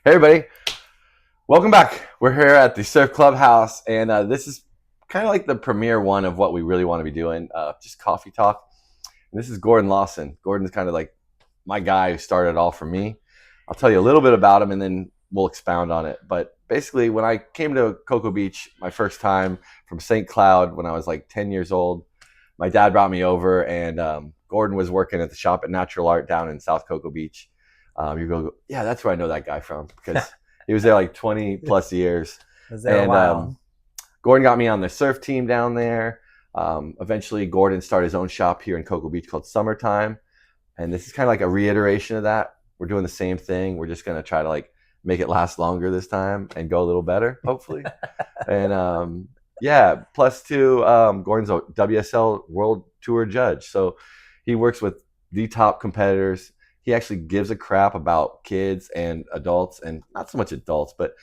Hey everybody, welcome back. We're here at the Surf Clubhouse, and this is kind of like the premiere one of what we really want to be doing, just coffee talk. And this is Gordon Lawson. Gordon's kind of like my guy who started it all for me. I'll tell you a little bit about him, and then we'll expound on it. But basically, when I came to Cocoa Beach my first time from St. Cloud when I was like 10 years old, my dad brought me over, and Gordon was working at the shop at Natural Art down in South Cocoa Beach. You go, yeah, that's where I know that guy from, because he was there like 20 plus years. Was there a while. Gordon got me on the surf team down there. Eventually, Gordon started his own shop here in Cocoa Beach called Summertime. And this is kind of like a reiteration of that. We're doing the same thing. We're just going to try to like make it last longer this time and go a little better, hopefully. And yeah, plus two, Gordon's a WSL World Tour judge. So he works with the top competitors. He actually gives a crap about kids and adults, and not so much adults, but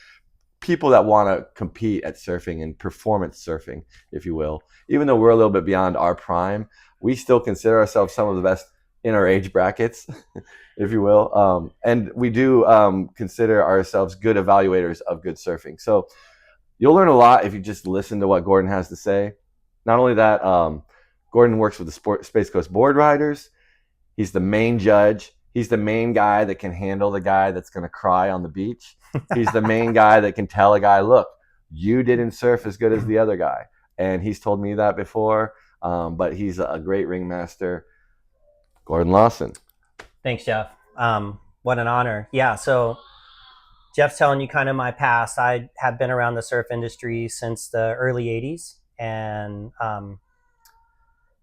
people that want to compete at surfing and performance surfing, if you will. Even though we're a little bit beyond our prime, we still consider ourselves some of the best in our age brackets, if you will. And we do consider ourselves good evaluators of good surfing. So you'll learn a lot if you just listen to what Gordon has to say. Not only that, Gordon works with the Space Coast Boardriders. He's the main judge. He's the main guy that can handle the guy that's going to cry on the beach. He's the main guy that can tell a guy, look, you didn't surf as good as the other guy. And he's told me that before, but he's a great ringmaster. Gordon Lawson. Thanks, Jeff. What an honor. Yeah, so Jeff's telling you kind of my past. I have been around the surf industry since the early 80s. And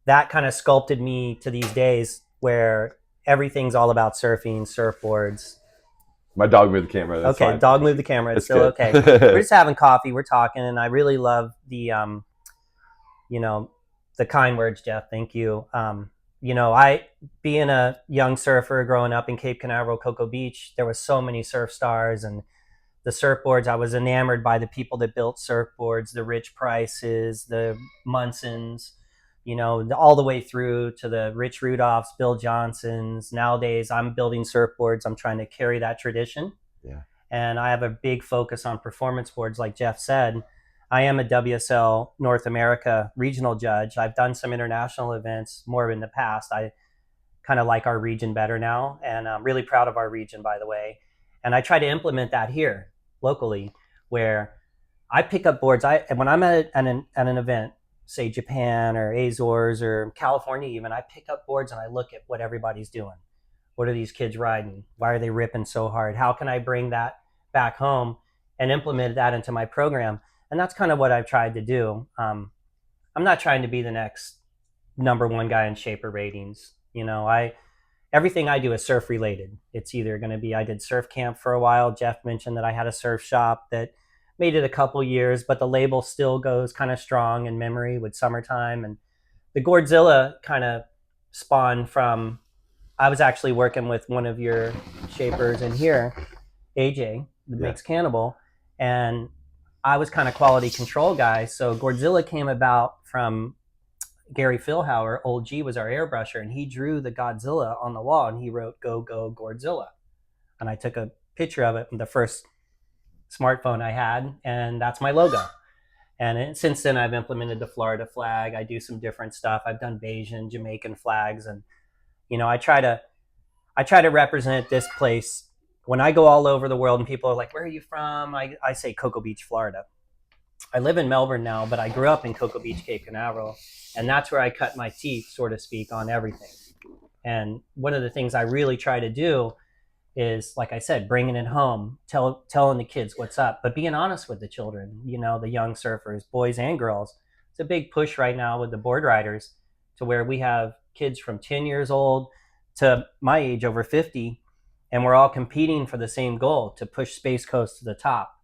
that kind of sculpted me to these days where everything's all about surfing, surfboards. My dog moved the camera. That's okay, fine. Dog moved the camera. It's still good. Okay. We're just having coffee. We're talking, and I really love the, the kind words, Jeff. Thank you. I, being a young surfer growing up in Cape Canaveral, Cocoa Beach, there was so many surf stars and the surfboards. I was enamored by the people that built surfboards, the Rich Prices, the Munsons, all the way through to the Rich Rudolphs, Bill Johnsons. Nowadays, I'm building surfboards. I'm trying to carry that tradition. Yeah. And I have a big focus on performance boards, like Jeff said. I am a WSL North America regional judge. I've done some international events more in the past. I kind of like our region better now, and I'm really proud of our region, by the way. And I try to implement that here locally, where I pick up boards. When I'm at an event, say Japan or Azores or California even, I pick up boards and I look at what everybody's doing. What are these kids riding? Why are they ripping so hard? How can I bring that back home and implement that into my program? And that's kind of what I've tried to do. I'm not trying to be the next #1 guy in Shaper ratings. Everything I do is surf related. It's either going to be, I did surf camp for a while. Jeff mentioned that I had a surf shop that made it a couple years, but the label still goes kind of strong in memory with Summertime. And the Godzilla kind of spawned from, I was actually working with one of your shapers in here, AJ, that makes Cannibal, and I was kind of quality control guy. So Godzilla came about from Gary Philhauer. Old G was our airbrusher, and he drew the Godzilla on the wall, and he wrote, "Go, go, Godzilla." And I took a picture of it, the first smartphone I had, and that's my logo. And since then, I've implemented the Florida flag. I do some different stuff. I've done Bayesian, Jamaican flags, and I try to represent this place. When I go all over the world and people are like, "Where are you from?" I say Cocoa Beach, Florida. I live in Melbourne now, but I grew up in Cocoa Beach, Cape Canaveral, and that's where I cut my teeth, so to speak, on everything. And one of the things I really try to do is, like I said, bringing it home, telling the kids what's up, but being honest with the children, the young surfers, boys and girls. It's a big push right now with the Boardriders, to where we have kids from 10 years old to my age, over 50, and we're all competing for the same goal, to push Space Coast to the top.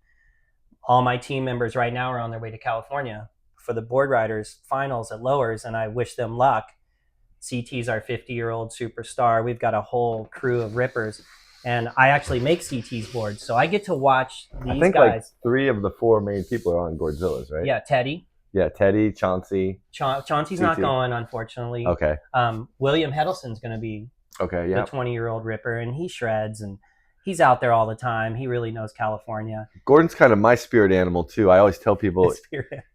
All my team members right now are on their way to California for the Boardriders finals at Lowers, and I wish them luck. CT's our 50-year-old superstar. We've got a whole crew of rippers. And I actually make CT's boards, so I get to watch these guys. I think like 3 of the 4 main people are on Gordzilla's, right? Yeah, Teddy. Yeah, Teddy, Chauncey. Chauncey's not going, unfortunately. Okay. William Hedelson's going to be the 20-year-old ripper, and he shreds. And he's out there all the time. He really knows California. Gordon's kind of my spirit animal too. I always tell people,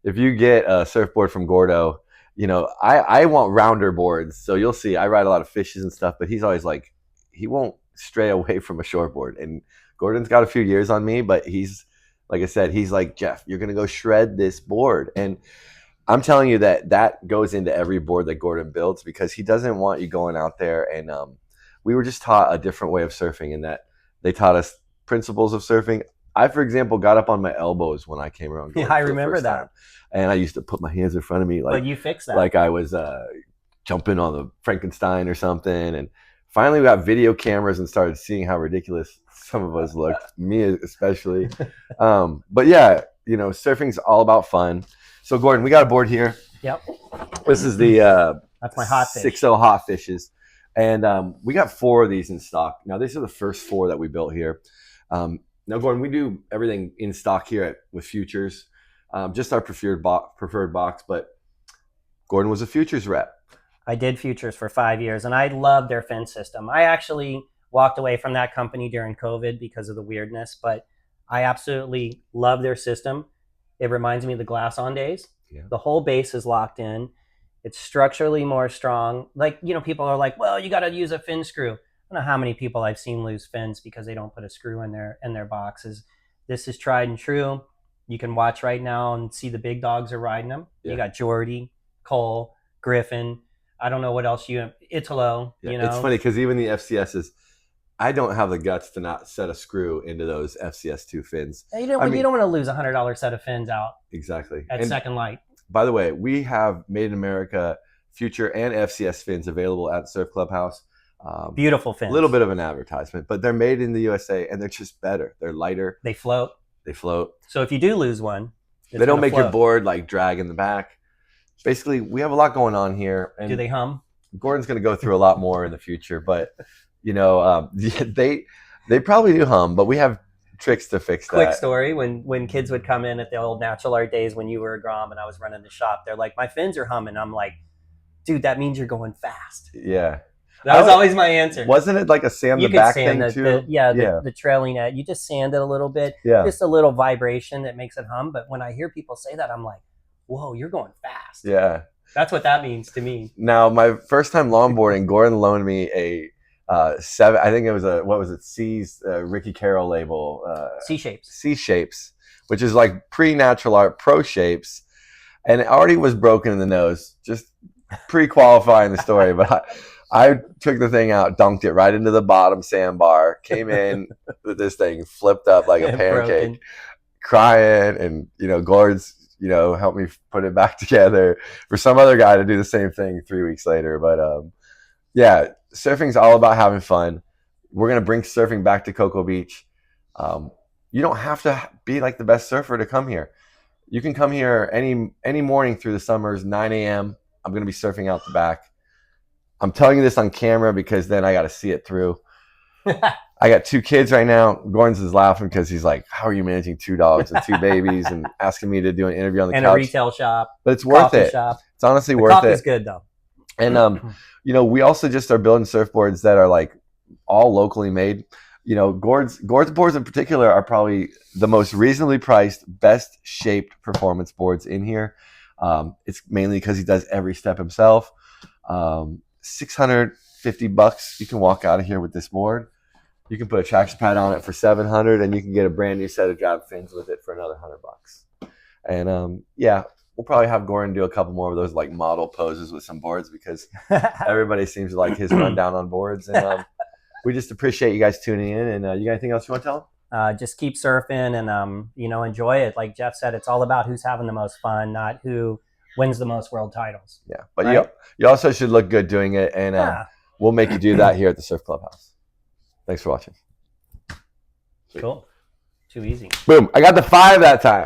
if you get a surfboard from Gordo, you know, I want rounder boards. So you'll see, I ride a lot of fishes and stuff, but he's always like, he won't stray away from a shortboard. And Gordon's got a few years on me, but he's, like I said, he's like, Jeff, you're going to go shred this board. And I'm telling you that goes into every board that Gordon builds, because he doesn't want you going out there. And we were just taught a different way of surfing, in that they taught us principles of surfing. I, for example, got up on my elbows when I came around. Yeah, I remember that. Time. And I used to put my hands in front of me, like, but you fixed that. Like I was jumping on the Frankenstein or something. And finally we got video cameras and started seeing how ridiculous some of us looked, me especially. But yeah, you know, surfing's all about fun. So Gordon, we got a board here. Yep. This is the that's my hot fish. 6.0 hot fishes. And we got 4 of these in stock. Now, these are the first 4 that we built here. Now, Gordon, we do everything in stock here with Futures, just our preferred box. But Gordon was a Futures rep. I did Futures for 5 years, and I loved their fin system. I actually walked away from that company during COVID because of the weirdness, but I absolutely love their system. It reminds me of the Glass On days. Yeah. The whole base is locked in. It's structurally more strong. Like, you know, people are like, well, you got to use a fin screw. I don't know how many people I've seen lose fins because they don't put a screw in their boxes. This is tried and true. You can watch right now and see the big dogs are riding them. Yeah. You got Jordy, Cole, Griffin. I don't know what else Italo. Yeah, you know, it's funny because even the FCSs, I don't have the guts to not set a screw into those FCS2 fins. You don't want to lose a $100 set of fins out. Exactly. At Second Light. By the way, we have Made in America Future and FCS fins available at Surf ClubHaus. Beautiful fins. A little bit of an advertisement, but they're made in the USA and they're just better. They're lighter. They float. So if you do lose one, they don't make your board like drag in the back. Basically, we have a lot going on here. And do they hum? Gordon's going to go through a lot more in the future, but you know, they probably do hum, but we have tricks to fix that. Quick story, when kids would come in at the old Natural Art days when you were a Grom and I was running the shop, they're like, my fins are humming. I'm like, dude, that means you're going fast. Yeah. That was always my answer. Wasn't it like a sand the back thing too? The trailing edge. You just sand it a little bit. Yeah. Just a little vibration that makes it hum. But when I hear people say that, I'm like, whoa, you're going fast. Yeah. That's what that means to me. Now, my first time longboarding, Gordon loaned me a 7. I think it was C's Ricky Carroll label. C shapes, which is like pre-Natural Art pro shapes, and it already was broken in the nose. Just pre-qualifying the story, but I took the thing out, dunked it right into the bottom sandbar, came in with this thing flipped up like a pancake, crying, and you know, Gord's, you know, helped me put it back together for some other guy to do the same thing 3 weeks later. But yeah, surfing's all about having fun. We're going to bring surfing back to Cocoa Beach. You don't have to be like the best surfer to come here. You can come here any morning through the summers, 9 a.m. I'm going to be surfing out the back. I'm telling you this on camera because then I got to see it through. I got 2 kids right now. Gordon's is laughing because he's like, how are you managing 2 dogs and 2 babies and asking me to do an interview on the couch? And a retail shop. But it's worth it. Shop. It's honestly worth it. Coffee's good though. And you know, we also just are building surfboards that are like all locally made. You know, Gord's boards in particular are probably the most reasonably priced, best shaped performance boards in here. It's mainly because he does every step himself. $650, you can walk out of here with this board. You can put a traction pad on it for $700, and you can get a brand new set of drop fins with it for another $100. And yeah, we'll probably have Gordon do a couple more of those like model poses with some boards because everybody seems to like his rundown on boards. And we just appreciate you guys tuning in. And you got anything else you want to tell them? Just keep surfing and you know, enjoy it. Like Jeff said, it's all about who's having the most fun, not who wins the most world titles. Yeah, but right? you also should look good doing it, and we'll make you do that here at the Surf ClubHaus. Thanks for watching. Cool. Too easy. Boom. I got the 5 that time.